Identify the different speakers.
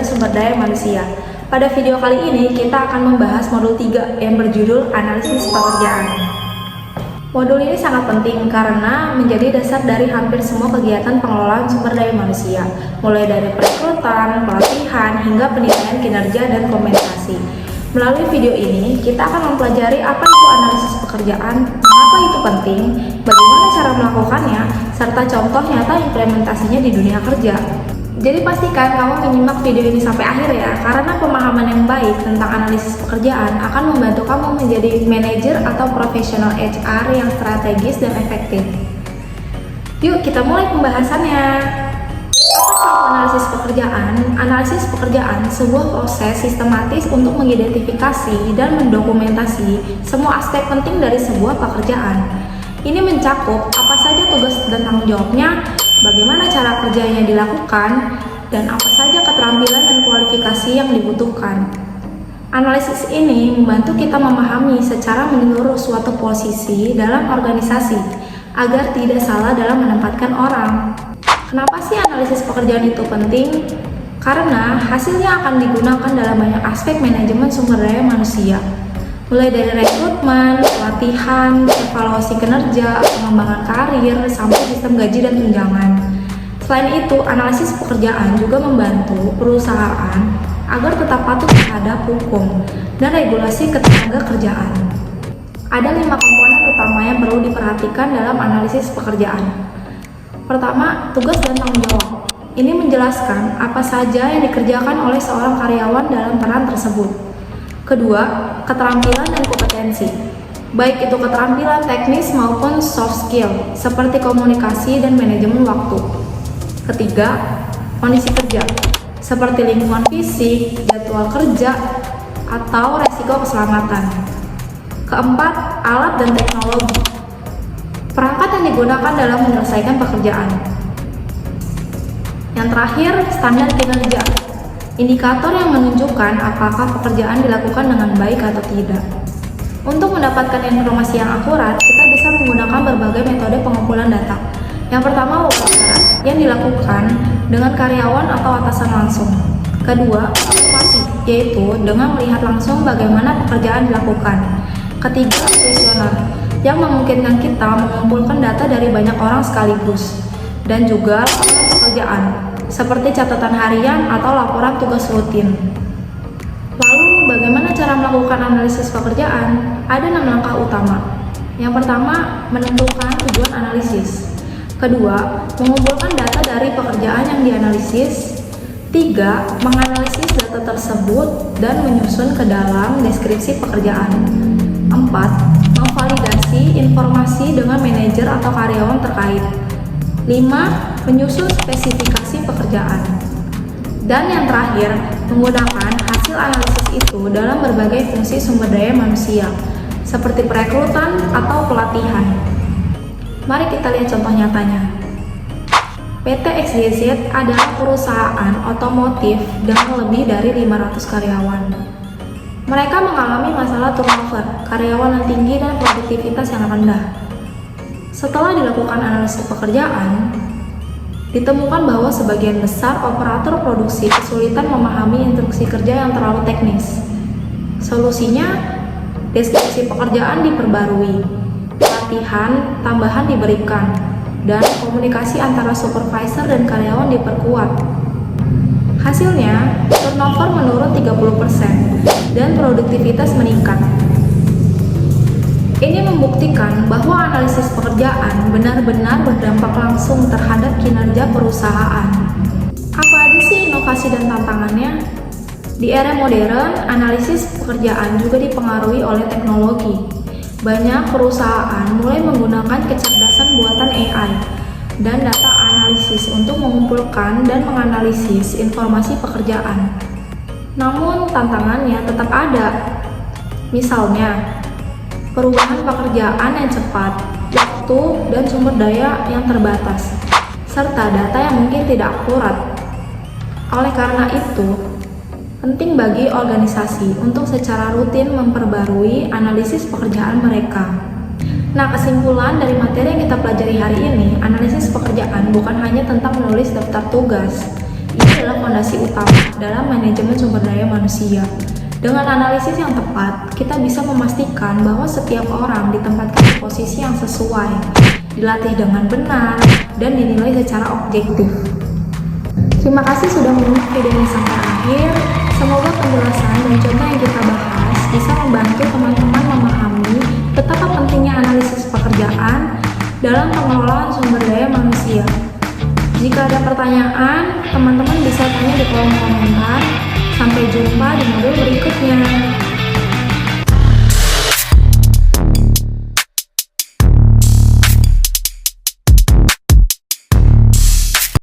Speaker 1: dan sumber daya manusia. Pada video kali ini kita akan membahas modul 3 yang berjudul analisis pekerjaan. Modul ini sangat penting karena menjadi dasar dari hampir semua kegiatan pengelolaan sumber daya manusia, mulai dari perekrutan, pelatihan, hingga penilaian kinerja dan kompensasi. Melalui video ini, kita akan mempelajari apa itu analisis pekerjaan, mengapa itu penting, bagaimana cara melakukannya, serta contoh nyata implementasinya di dunia kerja. Jadi pastikan kamu menyimak video ini sampai akhir ya, karena pemahaman yang baik tentang analisis pekerjaan akan membantu kamu menjadi manajer atau profesional HR yang strategis dan efektif. Yuk kita mulai pembahasannya. Analisis pekerjaan. Analisis pekerjaan sebuah proses sistematis untuk mengidentifikasi dan mendokumentasi semua aspek penting dari sebuah pekerjaan. Ini mencakup apa saja tugas dan tanggung jawabnya, bagaimana cara kerjanya dilakukan, dan apa saja keterampilan dan kualifikasi yang dibutuhkan. Analisis ini membantu kita memahami secara menyeluruh suatu posisi dalam organisasi agar tidak salah dalam menempatkan orang. Kenapa sih analisis pekerjaan itu penting? Karena hasilnya akan digunakan dalam banyak aspek manajemen sumber daya manusia, mulai dari rekrutmen, pelatihan, evaluasi kinerja, pengembangan karir, sampai sistem gaji dan tunjangan. Selain itu, analisis pekerjaan juga membantu perusahaan agar tetap patuh terhadap hukum dan regulasi ketenaga kerjaan. Ada 5 komponen utama yang perlu diperhatikan dalam analisis pekerjaan. Pertama, tugas dan tanggung jawab. Ini menjelaskan apa saja yang dikerjakan oleh seorang karyawan dalam peran tersebut. Kedua, keterampilan dan kompetensi. Baik itu keterampilan teknis maupun soft skill, seperti komunikasi dan manajemen waktu. Ketiga, kondisi kerja, seperti lingkungan fisik, jadwal kerja, atau resiko keselamatan. Keempat, alat dan teknologi. Perangkat yang digunakan dalam menyelesaikan pekerjaan. Yang terakhir, standar kinerja. Indikator yang menunjukkan apakah pekerjaan dilakukan dengan baik atau tidak. Untuk mendapatkan informasi yang akurat, kita bisa menggunakan berbagai metode pengumpulan data. Yang pertama, wawancara yang dilakukan dengan karyawan atau atasan langsung. Kedua, observasi, yaitu dengan melihat langsung bagaimana pekerjaan dilakukan. Ketiga, kuesioner yang memungkinkan kita mengumpulkan data dari banyak orang sekaligus, dan juga laporan pekerjaan seperti catatan harian atau laporan tugas rutin. Lalu bagaimana cara melakukan analisis pekerjaan? Ada 6 langkah utama. Yang pertama, menentukan tujuan analisis. Kedua, mengumpulkan data dari pekerjaan yang dianalisis. 3. Menganalisis data tersebut dan menyusun ke dalam deskripsi pekerjaan. 4. Memvalidasi informasi dengan manajer atau karyawan terkait. 5. Menyusun spesifikasi pekerjaan. Dan yang terakhir, menggunakan hasil analisis itu dalam berbagai fungsi sumber daya manusia, seperti perekrutan atau pelatihan. Mari kita lihat contoh nyatanya. PT XYZ adalah perusahaan otomotif dengan lebih dari 500 karyawan. Mereka mengalami masalah turnover, karyawan yang tinggi, dan produktivitas yang rendah. Setelah dilakukan analisis pekerjaan, ditemukan bahwa sebagian besar operator produksi kesulitan memahami instruksi kerja yang terlalu teknis. Solusinya, deskripsi pekerjaan diperbarui, pelatihan tambahan diberikan, dan komunikasi antara supervisor dan karyawan diperkuat. Hasilnya, turnover menurun 30% dan produktivitas meningkat. Ini membuktikan bahwa analisis pekerjaan benar-benar berdampak langsung terhadap kinerja perusahaan. Apa aja sih inovasi dan tantangannya? Di era modern, analisis pekerjaan juga dipengaruhi oleh teknologi. Banyak perusahaan mulai menggunakan kecerdasan buatan AI dan data analisis untuk mengumpulkan dan menganalisis informasi pekerjaan. Namun tantangannya tetap ada. Misalnya, perubahan pekerjaan yang cepat, waktu dan sumber daya yang terbatas, serta data yang mungkin tidak akurat. Oleh karena itu, penting bagi organisasi untuk secara rutin memperbarui analisis pekerjaan mereka. Nah, kesimpulan dari materi yang kita pelajari hari ini, analisis pekerjaan bukan hanya tentang menulis daftar tugas. Ini adalah fondasi utama dalam manajemen sumber daya manusia. Dengan analisis yang tepat, kita bisa memastikan bahwa setiap orang ditempatkan di posisi yang sesuai, dilatih dengan benar, dan dinilai secara objektif. Terima kasih sudah menonton video ini sampai akhir. Semoga penjelasan dan contoh yang kita bahas bisa membantu teman-teman memahami betapa pentingnya analisis pekerjaan dalam pengelolaan sumber daya manusia. Jika ada pertanyaan, teman-teman bisa tanya di kolom komentar. Sampai jumpa di modul berikutnya.